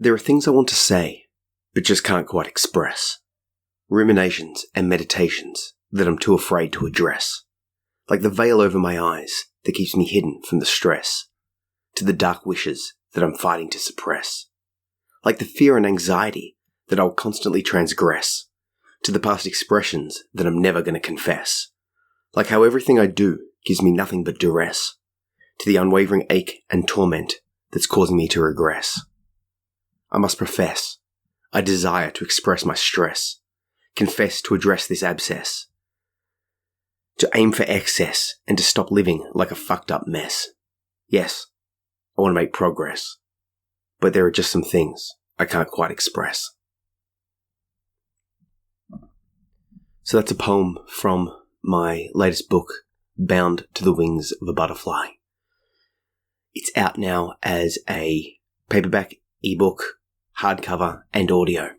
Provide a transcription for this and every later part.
There are things I want to say, but just can't quite express. Ruminations and meditations that I'm too afraid to address. Like the veil over my eyes that keeps me hidden from the stress. To the dark wishes that I'm fighting to suppress. Like the fear and anxiety that I'll constantly transgress. To the past expressions that I'm never going to confess. Like how everything I do gives me nothing but duress. To the unwavering ache and torment that's causing me to regress. I must profess, I desire to express my stress, confess to address this abscess, to aim for excess and to stop living like a fucked up mess. Yes, I want to make progress, but there are just some things I can't quite express. So that's a poem from my latest book, Bound to the Wings of a Butterfly. It's out now as a paperback, ebook, hardcover, and audio.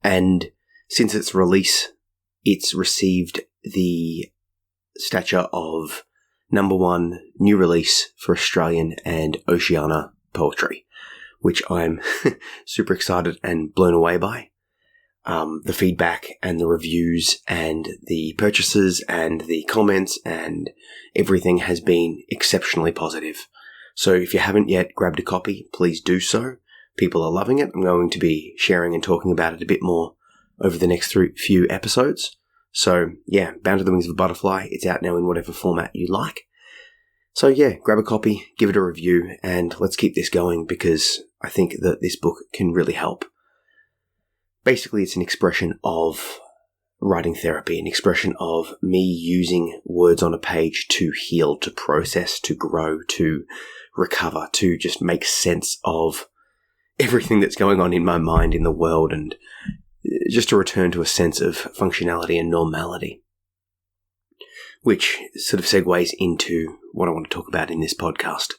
And since its release, it's received the stature of #1 new release for Australian and Oceania poetry, which I'm super excited and blown away by. The feedback and the reviews and the purchases and the comments and everything has been exceptionally positive. So if you haven't yet grabbed a copy, please do so. People are loving it. I'm going to be sharing and talking about it a bit more over the next few episodes. So yeah, Bound to the Wings of a Butterfly. It's out now in whatever format you like. So yeah, grab a copy, give it a review, and let's keep this going because I think that this book can really help. Basically, it's an expression of writing therapy, an expression of me using words on a page to heal, to process, to grow, to recover, to just make sense of everything that's going on in my mind, in the world, and just to return to a sense of functionality and normality. Which sort of segues into what I want to talk about in this podcast.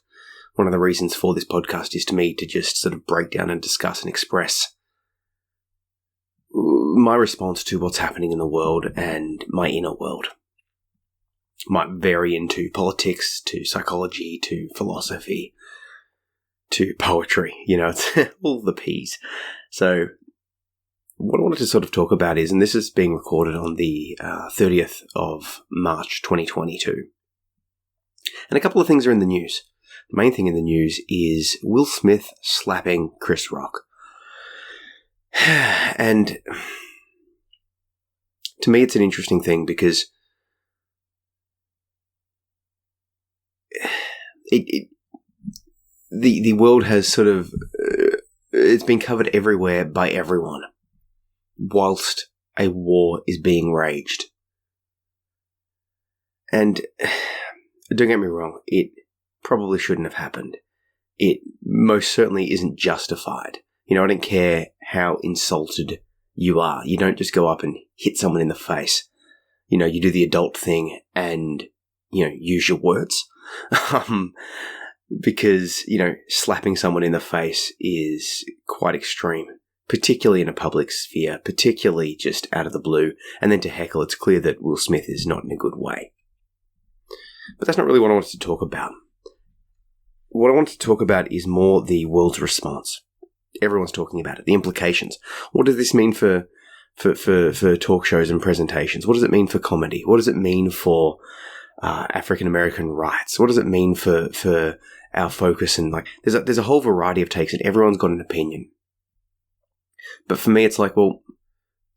One of the reasons for this podcast is to me to just sort of break down and discuss and express my response to what's happening in the world and my inner world. Might vary into politics, to psychology, to philosophy, to poetry, it's all the P's. So what I wanted to sort of talk about is, and this is being recorded on the 30th of March 2022, and a couple of things are in the news. The main thing in the news is Will Smith slapping Chris Rock. And to me, it's an interesting thing because the world has sort of it's been covered everywhere by everyone whilst a war is being raged. And don't get me wrong, it probably shouldn't have happened. It most certainly isn't justified. I don't care how insulted you are. You don't just go up and hit someone in the face. You do the adult thing and, use your words. Because, slapping someone in the face is quite extreme, particularly in a public sphere, particularly just out of the blue. And then to heckle, it's clear that Will Smith is not in a good way. But that's not really what I wanted to talk about. What I want to talk about is more the world's response. Everyone's talking about it. The implications. What does this mean for talk shows and presentations? What does it mean for comedy? What does it mean for African American rights? What does it mean for our focus? And there's a whole variety of takes, and everyone's got an opinion. But for me, it's like, well,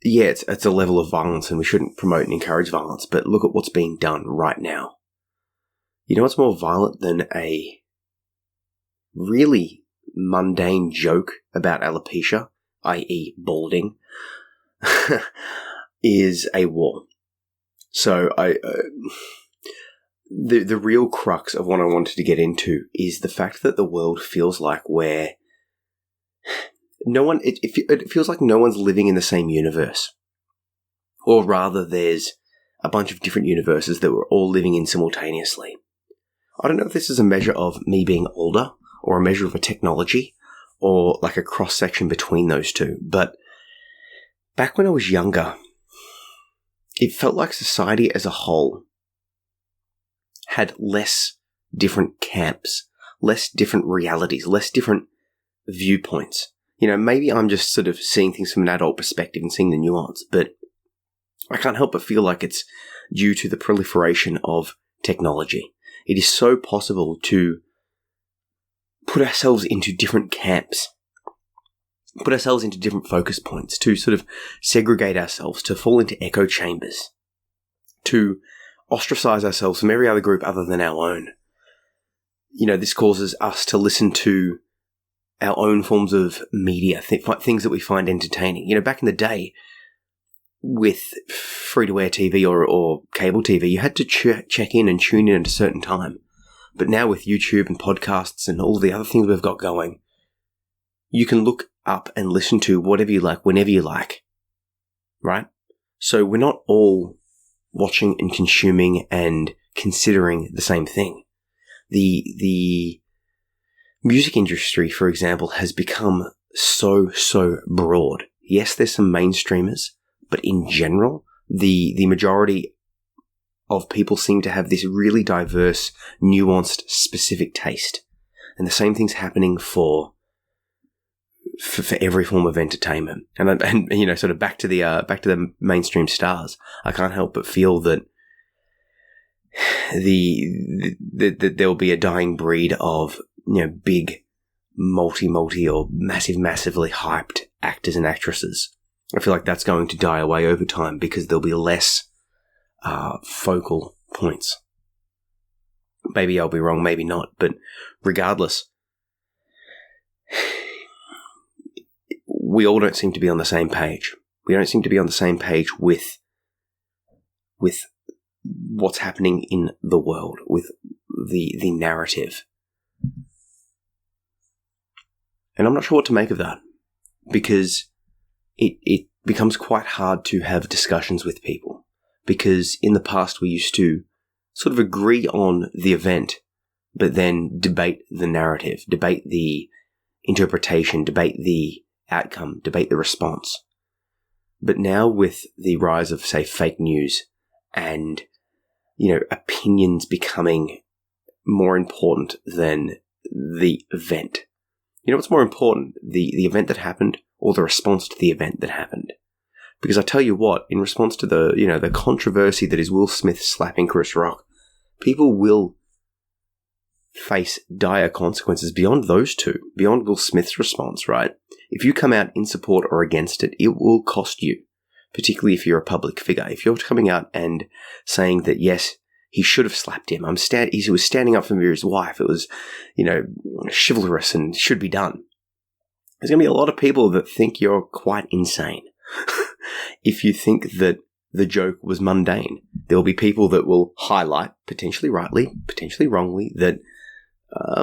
yeah, it's a level of violence, and we shouldn't promote and encourage violence. But look at what's being done right now. What's more violent than a really mundane joke about alopecia, i.e. balding, is a war. So the real crux of what I wanted to get into is the fact that the world feels like where it feels like no one's living in the same universe. Or rather, there's a bunch of different universes that we're all living in simultaneously. I don't know if this is a measure of me being older, or a measure of a technology, or like a cross-section between those two. But back when I was younger, it felt like society as a whole had less different camps, less different realities, less different viewpoints. maybe I'm just sort of seeing things from an adult perspective and seeing the nuance, but I can't help but feel like it's due to the proliferation of technology. It is so possible to put ourselves into different camps, put ourselves into different focus points, to sort of segregate ourselves, to fall into echo chambers, to ostracize ourselves from every other group other than our own. This causes us to listen to our own forms of media, things that we find entertaining. Back in the day, with free-to-air TV or cable TV, you had to check in and tune in at a certain time. But now with YouTube and podcasts and all the other things we've got going, you can look up and listen to whatever you like, whenever you like, right? So we're not all watching and consuming and considering the same thing. The music industry, for example, has become so broad. Yes, there's some mainstreamers, but in general, the majority of people seem to have this really diverse, nuanced, specific taste. And the same thing's happening for every form of entertainment. And sort of back to the mainstream stars, I can't help but feel that there will be a dying breed of, big, multi or massively hyped actors and actresses. I feel like that's going to die away over time because there'll be less focal points. Maybe I'll be wrong, maybe not, but regardless, we all don't seem to be on the same page. We don't seem to be on the same page with what's happening in the world, with the narrative. And I'm not sure what to make of that, because it becomes quite hard to have discussions with people, because in the past we used to sort of agree on the event, but then debate the narrative, debate the interpretation, debate the outcome, debate the response. But now with the rise of, say, fake news and, opinions becoming more important than the event. What's more important, the event that happened or the response to the event that happened? Because I tell you what, in response to the controversy that is Will Smith slapping Chris Rock, people will face dire consequences beyond those two, beyond Will Smith's response, right? If you come out in support or against it, it will cost you, particularly if you're a public figure. If you're coming out and saying that, yes, he should have slapped him, he was standing up for his wife, it was, chivalrous and should be done, there's going to be a lot of people that think you're quite insane. If you think that the joke was mundane, there will be people that will highlight, potentially rightly, potentially wrongly, that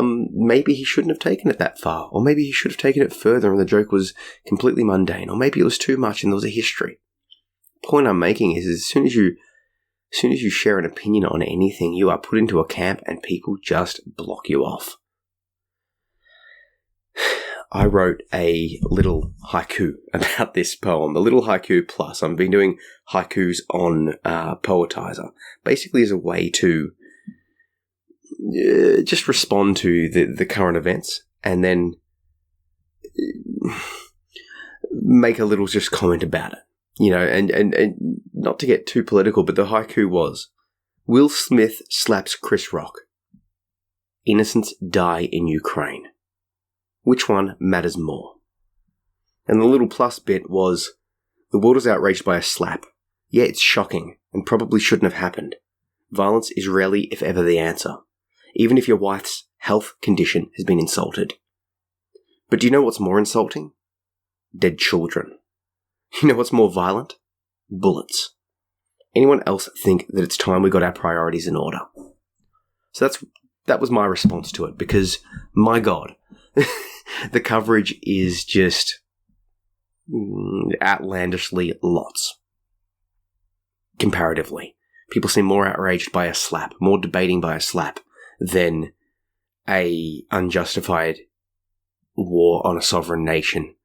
maybe he shouldn't have taken it that far, or maybe he should have taken it further and the joke was completely mundane, or maybe it was too much and there was a history. The point I'm making is as soon as you share an opinion on anything, you are put into a camp and people just block you off. I wrote a little haiku about this poem, a little haiku plus. I've been doing haikus on Poetizer, basically as a way to just respond to the current events and then make a little just comment about it. And not to get too political, but the haiku was, Will Smith slaps Chris Rock. Innocents die in Ukraine. Which one matters more? And the little plus bit was, the world is outraged by a slap. Yeah, it's shocking and probably shouldn't have happened. Violence is rarely, if ever, the answer, even if your wife's health condition has been insulted. But do you know what's more insulting? Dead children. You know what's more violent? Bullets. Anyone else think that it's time we got our priorities in order? So that was my response to it, because, my God, the coverage is just outlandishly lots. Comparatively. People seem more outraged by a slap, more debating by a slap, than a unjustified war on a sovereign nation.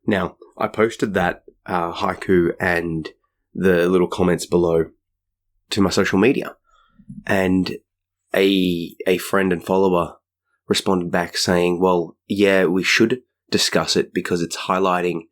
Now, I posted that haiku and the little comments below to my social media, and a friend and follower responded back saying, well, yeah, we should discuss it because it's highlighting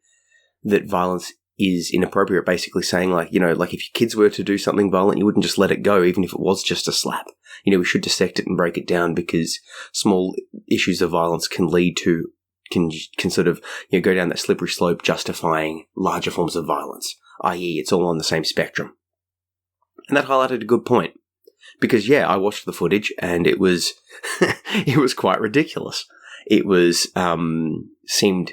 that violence is inappropriate, basically saying like, like if your kids were to do something violent, you wouldn't just let it go, even if it was just a slap. We should dissect it and break it down because small issues of violence can lead to, can sort of, go down that slippery slope justifying larger forms of violence, i.e. it's all on the same spectrum. And that highlighted a good point because, yeah, I watched the footage and it was, it was quite ridiculous. It was, seemed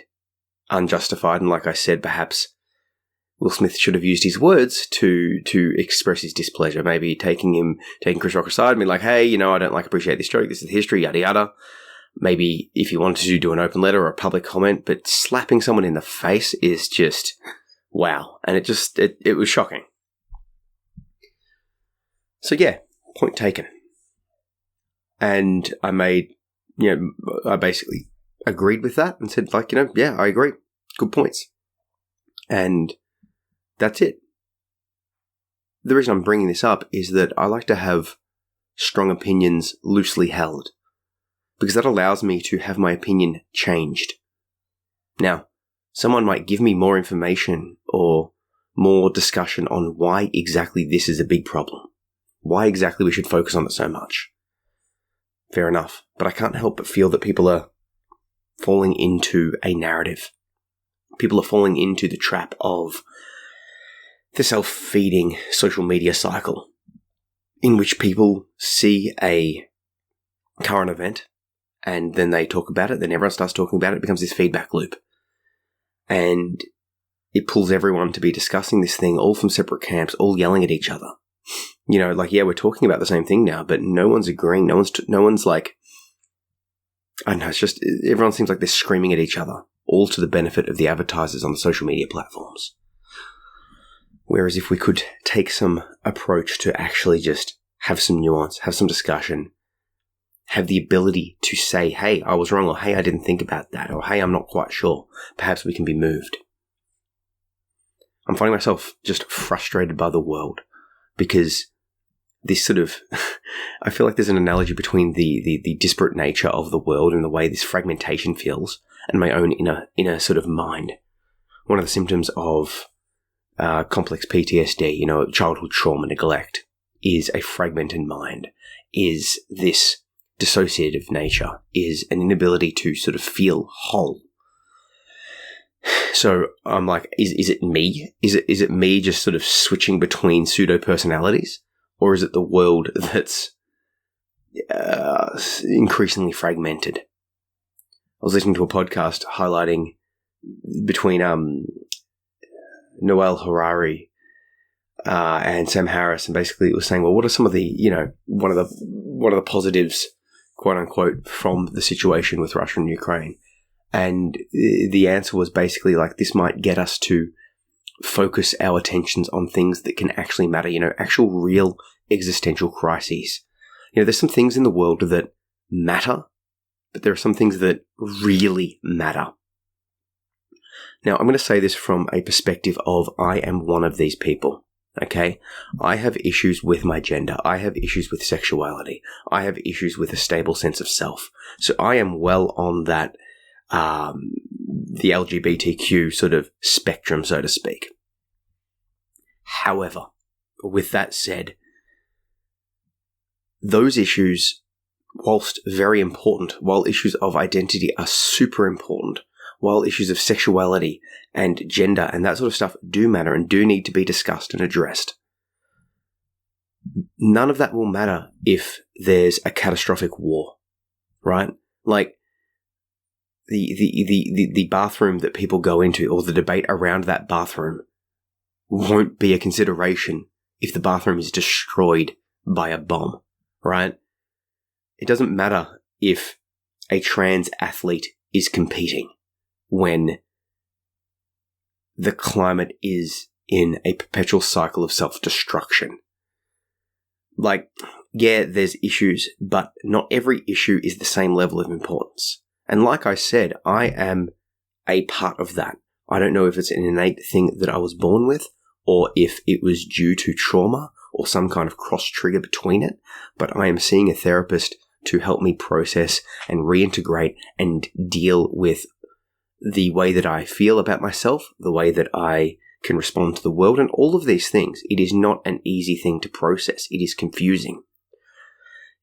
unjustified. And like I said, perhaps Will Smith should have used his words to express his displeasure, maybe taking Chris Rock aside and be like, hey, I don't appreciate this joke. This is history, yada, yada. Maybe if you wanted to do an open letter or a public comment, but slapping someone in the face is just, wow. And it was shocking. So yeah, point taken. And I made, I basically agreed with that and said yeah, I agree. Good points. And that's it. The reason I'm bringing this up is that I like to have strong opinions loosely held because that allows me to have my opinion changed. Now, someone might give me more information or more discussion on why exactly this is a big problem, why exactly we should focus on it so much. Fair enough, but I can't help but feel that people are falling into a narrative. People are falling into the trap of the self-feeding social media cycle in which people see a current event and then they talk about it, then everyone starts talking about it, it becomes this feedback loop. And it pulls everyone to be discussing this thing, all from separate camps, all yelling at each other. Yeah, we're talking about the same thing now, but no one's agreeing. No one's like, I don't know, it's just, everyone seems like they're screaming at each other, all to the benefit of the advertisers on the social media platforms. Whereas if we could take some approach to actually just have some nuance, have some discussion, have the ability to say, hey, I was wrong, or hey, I didn't think about that, or hey, I'm not quite sure, perhaps we can be moved. I'm finding myself just frustrated by the world because this sort of, I feel like there's an analogy between the disparate nature of the world and the way this fragmentation feels and my own inner sort of mind. One of the symptoms of complex PTSD, childhood trauma neglect, is a fragmented mind, is this dissociative nature, is an inability to sort of feel whole. So I'm like, is it me? Is it me just sort of switching between pseudo personalities, or is it the world that's increasingly fragmented? I was listening to a podcast highlighting between Noel Harari and Sam Harris, and basically it was saying, well, what are some of the one of the positives, quote unquote, from the situation with Russia and Ukraine? And the answer was basically like, this might get us to focus our attentions on things that can actually matter, actual real existential crises. There's some things in the world that matter, but there are some things that really matter. Now, I'm going to say this from a perspective of I am one of these people, okay? I have issues with my gender. I have issues with sexuality. I have issues with a stable sense of self. So I am well on that, the LGBTQ sort of spectrum, so to speak. However, with that said, those issues, whilst very important, while issues of identity are super important, while issues of sexuality and gender and that sort of stuff do matter and do need to be discussed and addressed, none of that will matter if there's a catastrophic war, right? Like the bathroom that people go into, or the debate around that bathroom, won't be a consideration if the bathroom is destroyed by a bomb, right? It doesn't matter if a trans athlete is competing when the climate is in a perpetual cycle of self-destruction. Like, yeah, there's issues, but not every issue is the same level of importance. And like I said, I am a part of that. I don't know if it's an innate thing that I was born with, or if it was due to trauma or some kind of cross trigger between it, but I am seeing a therapist to help me process and reintegrate and deal with the way that I feel about myself, the way that I can respond to the world, and all of these things. It is not an easy thing to process. It is confusing.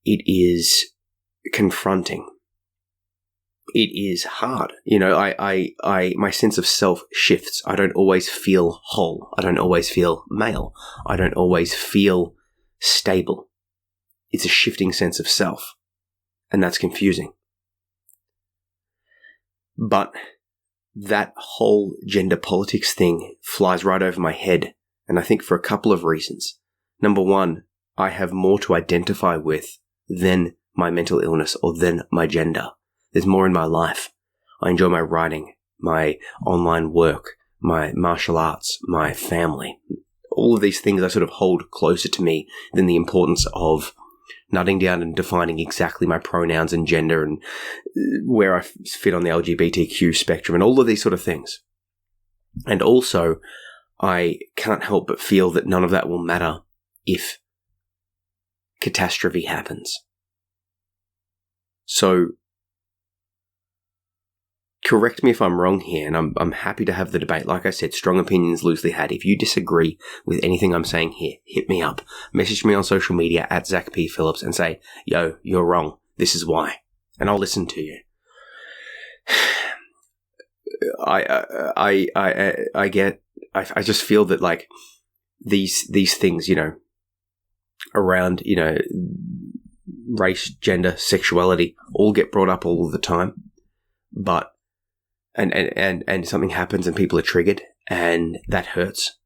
It is confronting. It is hard. My sense of self shifts. I don't always feel whole. I don't always feel male. I don't always feel stable. It's a shifting sense of self, and that's confusing. But that whole gender politics thing flies right over my head, and I think for a couple of reasons. Number one, I have more to identify with than my mental illness or than my gender. There's more in my life. I enjoy my writing, my online work, my martial arts, my family. All of these things I sort of hold closer to me than the importance of nutting down and defining exactly my pronouns and gender and where I fit on the LGBTQ spectrum and all of these sort of things. And also, I can't help but feel that none of that will matter if catastrophe happens. So, correct me if I'm wrong here, and I'm happy to have the debate. Like I said, strong opinions loosely had. If you disagree with anything I'm saying here, hit me up. Message me on social media at Zach P. Phillips and say, yo, you're wrong. This is why. And I'll listen to you. I just feel that like these things, around, race, gender, sexuality all get brought up all of the time. But and something happens and people are triggered and that hurts.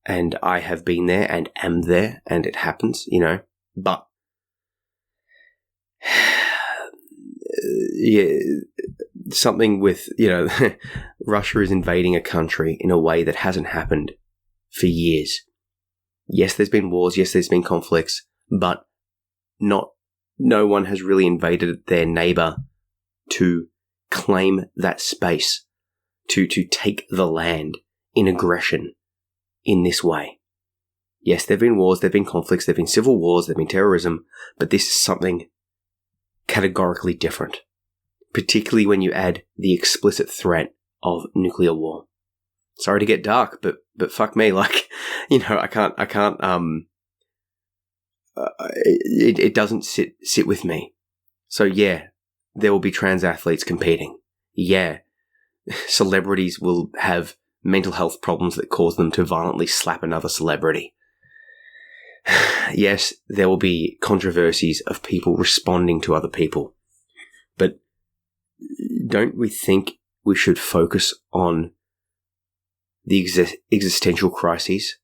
And I have been there and am there and it happens, but yeah, something with, Russia is invading a country in a way that hasn't happened for years. Yes, there's been wars. Yes, there's been conflicts, but no one has really invaded their neighbor to claim that space, to take the land in aggression in this way. Yes, there have been wars, there have been conflicts, there have been civil wars, there have been terrorism, but this is something categorically different, particularly when you add the explicit threat of nuclear war. Sorry to get dark, but fuck me, I can't, it doesn't sit with me. So yeah, there will be trans athletes competing. Yeah, celebrities will have mental health problems that cause them to violently slap another celebrity. Yes, there will be controversies of people responding to other people. But don't we think we should focus on the existential crises?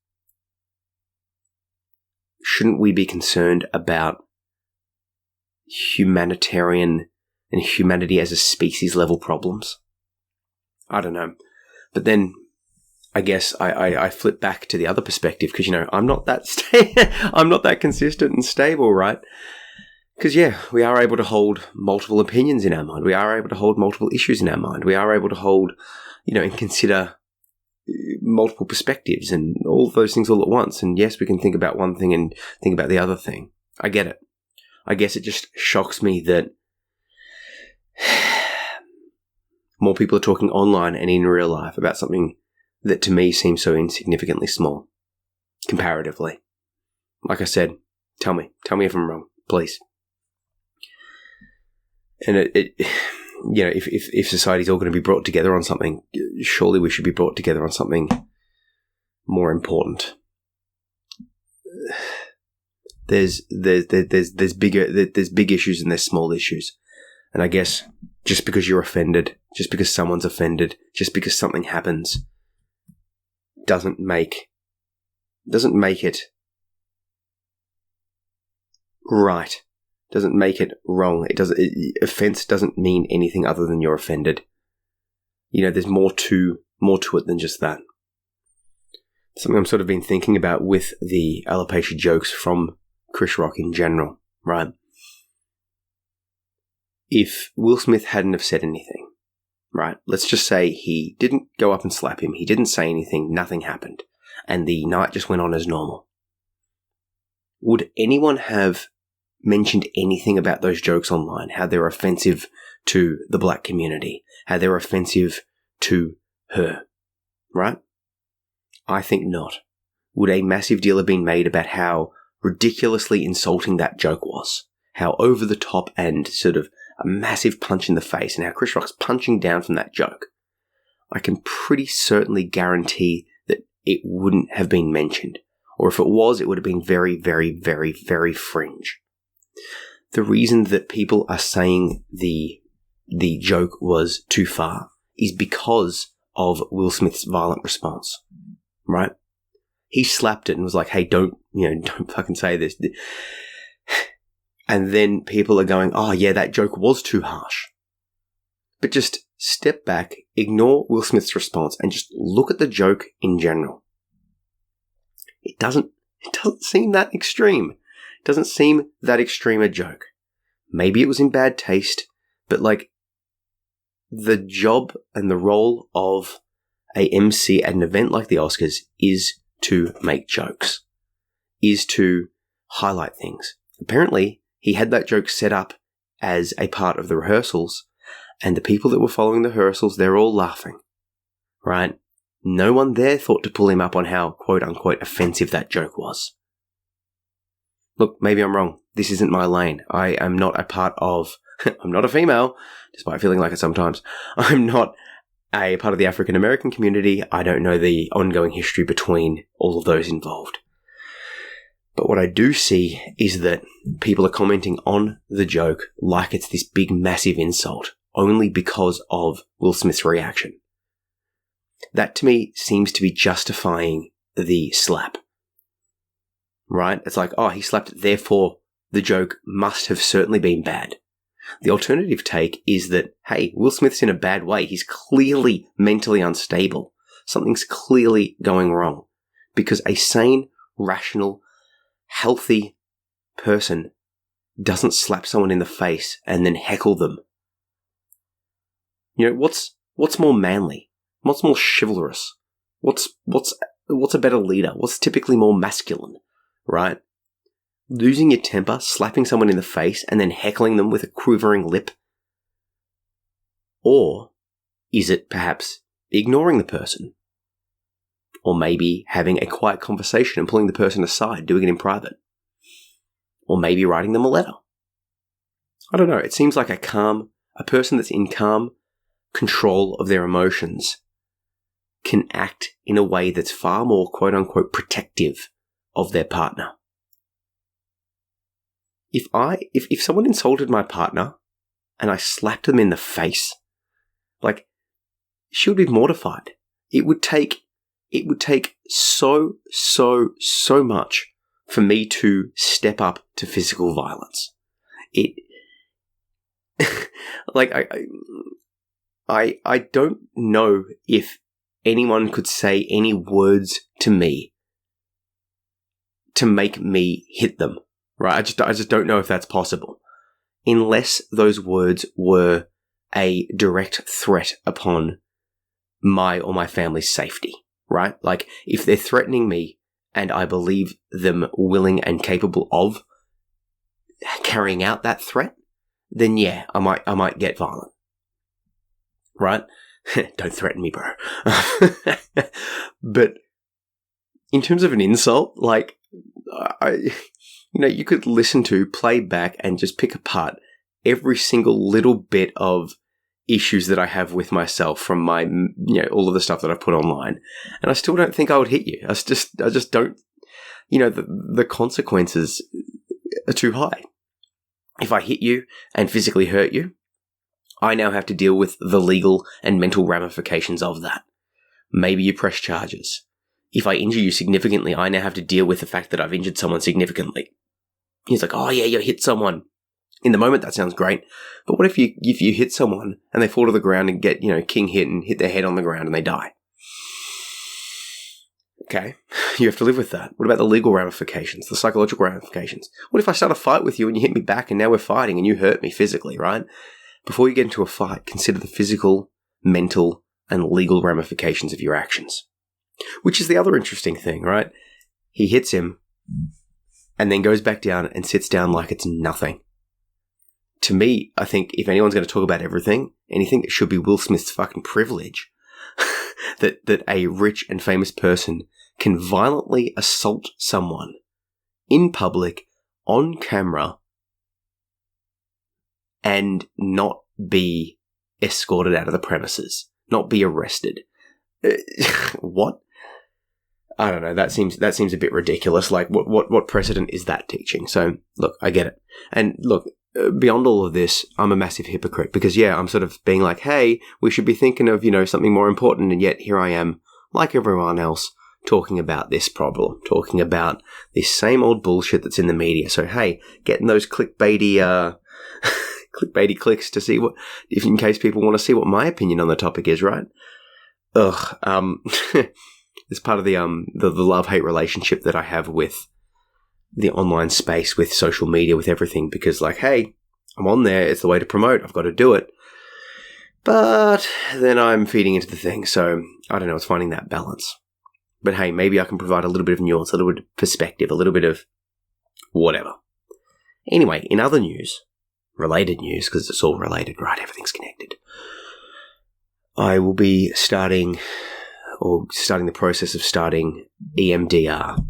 Shouldn't we be concerned about humanitarian and humanity as a species level problems? I don't know. But then I guess I flip back to the other perspective because, I'm not that I'm not that consistent and stable, right? Because, yeah, we are able to hold multiple opinions in our mind. We are able to hold multiple issues in our mind. We are able to hold, and consider multiple perspectives and all of those things all at once. And yes, we can think about one thing and think about the other thing. I get it. I guess it just shocks me that more people are talking online and in real life about something that to me seems so insignificantly small, comparatively. Like I said, tell me if I'm wrong, please. And if society's all going to be brought together on something, surely we should be brought together on something more important. There's big issues and there's small issues, and I guess just because you're offended, just because someone's offended, just because something happens, doesn't make it right. Doesn't make it wrong. Offense doesn't mean anything other than you're offended. There's more to it than just that. Something I'm sort of been thinking about with the alopecia jokes from Chris Rock in general, right? If Will Smith hadn't have said anything, right? Let's just say he didn't go up and slap him. He didn't say anything. Nothing happened. And the night just went on as normal. Would anyone have mentioned anything about those jokes online, how they're offensive to the black community, how they're offensive to her, right? I think not. Would a massive deal have been made about how ridiculously insulting that joke was? How over the top and sort of a massive punch in the face, and how Chris Rock's punching down from that joke? I can pretty certainly guarantee that it wouldn't have been mentioned. Or if it was, it would have been very, very, very, very fringe. The reason that people are saying the joke was too far is because of Will Smith's violent response, right? He slapped it and was like, hey, don't fucking say this. And then people are going, oh yeah, that joke was too harsh. But just step back, ignore Will Smith's response, and just look at the joke in general. It doesn't seem that extreme. It doesn't seem that extreme a joke. Maybe it was in bad taste, but like, the job and the role of a MC at an event like the Oscars is to make jokes, is to highlight things. Apparently, he had that joke set up as a part of the rehearsals, and the people that were following the rehearsals, they're all laughing, right? No one there thought to pull him up on how quote-unquote offensive that joke was. Look, maybe I'm wrong. This isn't my lane. I am not a part of... I'm not a female, despite feeling like it sometimes. I'm not a part of the African American community. I don't know the ongoing history between all of those involved. But what I do see is that people are commenting on the joke like it's this big, massive insult, only because of Will Smith's reaction. That to me seems to be justifying the slap. Right? It's like, oh, he slapped it, therefore the joke must have certainly been bad. The alternative take is that, hey, Will Smith's in a bad way. He's clearly mentally unstable. Something's clearly going wrong. Because a sane, rational, healthy person doesn't slap someone in the face and then heckle them. You know, what's more manly? What's more chivalrous? What's a better leader? What's typically more masculine, right? Losing your temper, slapping someone in the face, and then heckling them with a quivering lip? Or is it perhaps ignoring the person? Or maybe having a quiet conversation and pulling the person aside, doing it in private? Or maybe writing them a letter? I don't know. It seems like a person that's in calm control of their emotions can act in a way that's far more quote-unquote protective of their partner. If someone insulted my partner and I slapped them in the face, like, she would be mortified. It would take so much for me to step up to physical violence. I don't know if anyone could say any words to me to make me hit them. Right, I just don't know if that's possible, unless those words were a direct threat upon my or my family's safety, right? Like, if they're threatening me and I believe them willing and capable of carrying out that threat, then yeah, I might get violent, right? Don't threaten me, bro. But in terms of an insult, like, you could listen to, play back, and just pick apart every single little bit of issues that I have with myself from my, all of the stuff that I've put online. And I still don't think I would hit you. I just don't, the consequences are too high. If I hit you and physically hurt you, I now have to deal with the legal and mental ramifications of that. Maybe you press charges. If I injure you significantly, I now have to deal with the fact that I've injured someone significantly. He's like, oh yeah, you hit someone. In the moment, that sounds great. But what if you hit someone and they fall to the ground and get, king hit and hit their head on the ground and they die? Okay, you have to live with that. What about the legal ramifications, the psychological ramifications? What if I start a fight with you and you hit me back and now we're fighting and you hurt me physically, right? Before you get into a fight, consider the physical, mental, and legal ramifications of your actions. Which is the other interesting thing, right? He hits him, and then goes back down and sits down like it's nothing. To me, I think if anyone's going to talk about anything, it should be Will Smith's fucking privilege that a rich and famous person can violently assault someone in public, on camera, and not be escorted out of the premises, not be arrested. What? I don't know. That seems a bit ridiculous. Like, what precedent is that teaching? So, look, I get it. And look, beyond all of this, I'm a massive hypocrite because, I'm sort of being like, hey, we should be thinking of, something more important. And yet here I am, like everyone else, talking about this problem, talking about this same old bullshit that's in the media. So, hey, getting those clickbaity clicks to see if in case people want to see what my opinion on the topic is, right? It's part of the love-hate relationship that I have with the online space, with social media, with everything, because like, hey, I'm on there, it's the way to promote, I've got to do it. But then I'm feeding into the thing, so I don't know, it's finding that balance. But hey, maybe I can provide a little bit of nuance, a little bit of perspective, a little bit of whatever. Anyway, in other news, related news, because it's all related, right? Everything's connected. I will be starting the process of starting EMDR.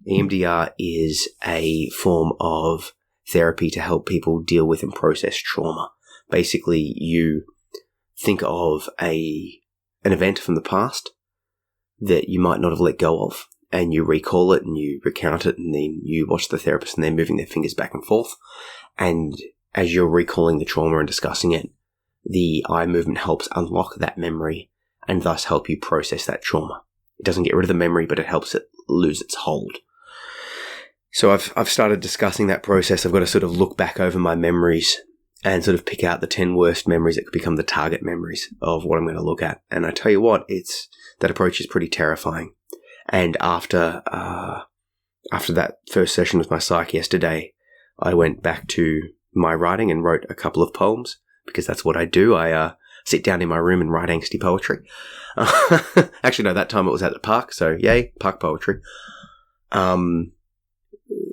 EMDR is a form of therapy to help people deal with and process trauma. Basically, you think of an event from the past that you might not have let go of, and you recall it and you recount it, and then you watch the therapist and they're moving their fingers back and forth. And as you're recalling the trauma and discussing it, the eye movement helps unlock that memory and thus help you process that trauma. It doesn't get rid of the memory, but it helps it lose its hold. So I've started discussing that process. I've got to sort of look back over my memories and sort of pick out the 10 worst memories that could become the target memories of what I'm going to look at. And I tell you what, that approach is pretty terrifying. And after that first session with my psych yesterday, I went back to my writing and wrote a couple of poems, because that's what I do. I sit down in my room and write angsty poetry. Actually, no, that time it was at the park, so yay, park poetry.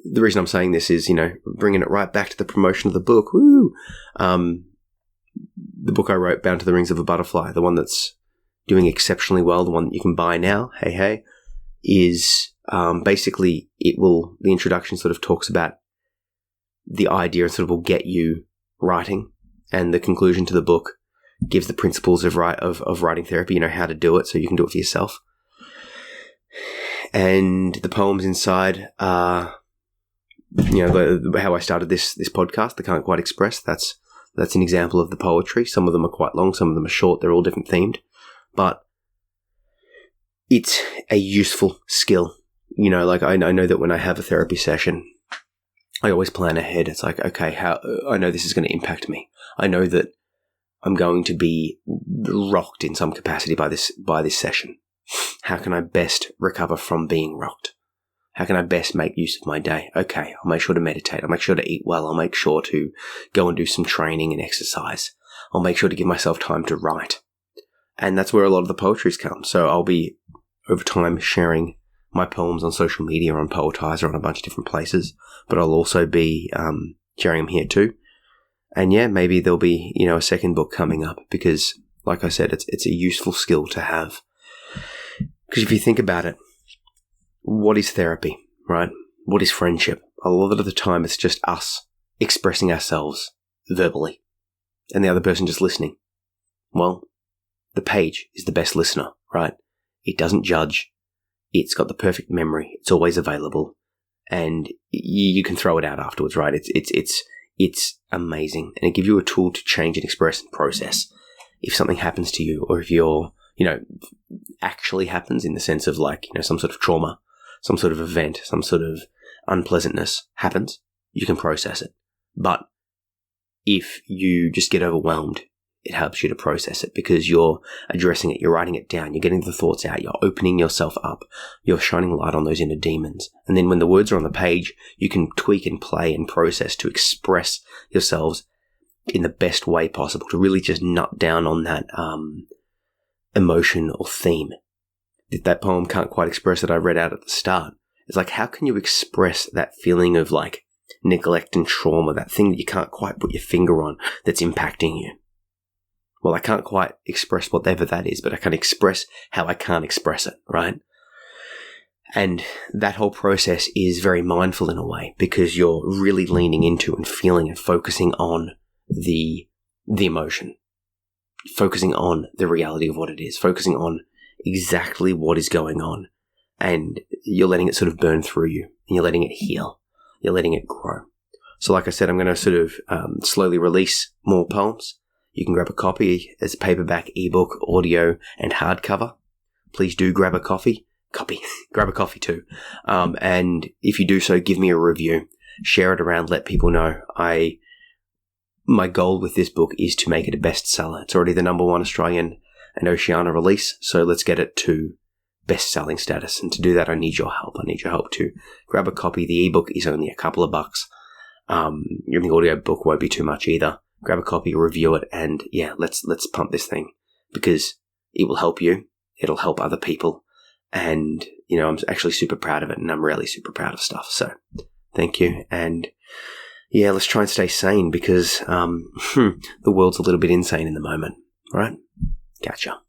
The reason I'm saying this is, bringing it right back to the promotion of the book. Woo! The book I wrote, Bound to the Wings of a Butterfly, the one that's doing exceptionally well, the one that you can buy now, hey, is basically the introduction sort of talks about the idea and sort of will get you writing, and the conclusion to the book gives the principles of writing therapy, how to do it so you can do it for yourself. And the poems inside are, how I started this podcast, the Can't Quite Express. That's an example of the poetry. Some of them are quite long, some of them are short. They're all different themed, but it's a useful skill. I know that when I have a therapy session, I always plan ahead. It's like, okay, how I know this is going to impact me. I know that I'm going to be rocked in some capacity by this session. How can I best recover from being rocked? How can I best make use of my day? Okay, I'll make sure to meditate. I'll make sure to eat well. I'll make sure to go and do some training and exercise. I'll make sure to give myself time to write. And that's where a lot of the poetry's come. So I'll be, over time, sharing my poems on social media, on Poetizer, on a bunch of different places. But I'll also be sharing them here too. And yeah, maybe there'll be, a second book coming up, because, like I said, it's a useful skill to have. Because if you think about it, what is therapy, right? What is friendship? A lot of the time it's just us expressing ourselves verbally and the other person just listening. Well, the page is the best listener, right? It doesn't judge. It's got the perfect memory. It's always available, and you can throw it out afterwards, right? It's amazing, and it gives you a tool to change and express and process if something happens to you, or if you're, actually happens, in the sense of like, some sort of trauma, some sort of event, some sort of unpleasantness happens, you can process it. But if you just get overwhelmed, it helps you to process it, because you're addressing it, you're writing it down, you're getting the thoughts out, you're opening yourself up, you're shining light on those inner demons. And then when the words are on the page, you can tweak and play and process to express yourselves in the best way possible, to really just nut down on that emotion or theme. That poem Can't Quite Express that I read out at the start, It's like, how can you express that feeling of like neglect and trauma, that thing that you can't quite put your finger on that's impacting you? Well, I can't quite express whatever that is, but I can express how I can't express it, right? And that whole process is very mindful in a way, because you're really leaning into and feeling and focusing on the emotion, focusing on the reality of what it is, focusing on exactly what is going on. And you're letting it sort of burn through you, and you're letting it heal. You're letting it grow. So like I said, I'm going to sort of slowly release more poems. You can grab a copy as a paperback, ebook, audio, and hardcover. Please do grab a copy. Grab a coffee too. And if you do so, give me a review. Share it around. Let people know. My goal with this book is to make it a bestseller. It's already the #1 Australian and Oceania release. So let's get it to best-selling status. And to do that, I need your help. I need your help to grab a copy. The ebook is only a couple of bucks. The audio book won't be too much either. Grab a copy, review it, and yeah, let's pump this thing, because it will help you. It'll help other people. And, I'm actually super proud of it, and I'm really super proud of stuff. So thank you. And yeah, let's try and stay sane, because the world's a little bit insane in the moment, right? Gotcha.